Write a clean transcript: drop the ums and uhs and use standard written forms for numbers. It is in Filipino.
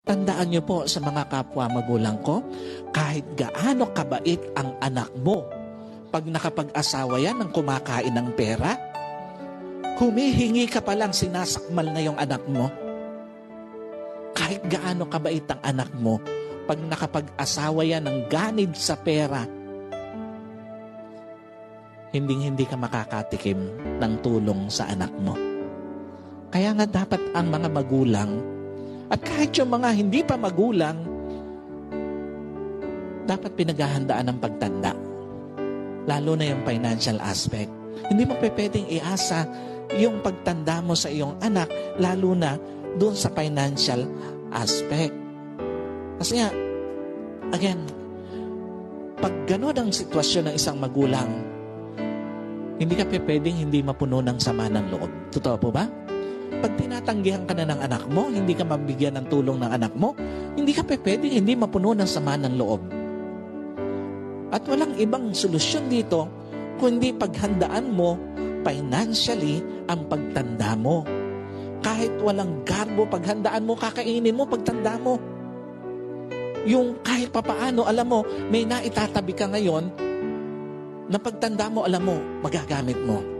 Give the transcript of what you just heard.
Tandaan niyo po sa mga kapwa magulang ko, kahit gaano kabait ang anak mo, pag nakapag-asawa yan ng kumakain ng pera, humihingi ka pa lang, sinasakmal na yung anak mo. Kahit gaano kabait ang anak mo, pag nakapag-asawa yan ng ganid sa pera, hindi ka makakatikim ng tulong sa anak mo. Kaya nga dapat ang mga magulang, at kahit yung mga hindi pa magulang, dapat pinaghahandaan ng pagtanda. Lalo na yung financial aspect. Hindi mo pwedeng iasa yung pagtanda mo sa iyong anak, lalo na doon sa financial aspect. Kasi nga, again, pag gano'n ang sitwasyon ng isang magulang, hindi ka pwedeng hindi mapuno ng sama ng loob. Totoo po ba? Pag tinatanggihan ka na ng anak mo, hindi ka mabigyan ng tulong ng anak mo, hindi ka pwedeng hindi mapuno ng sama ng loob. At walang ibang solusyon dito, kundi paghandaan mo financially ang pagtanda mo. Kahit walang garbo, paghandaan mo, kakainin mo, pagtanda mo. Yung kahit papaano, alam mo, may naitatabi ka ngayon, na pagtanda mo, alam mo, magagamit mo.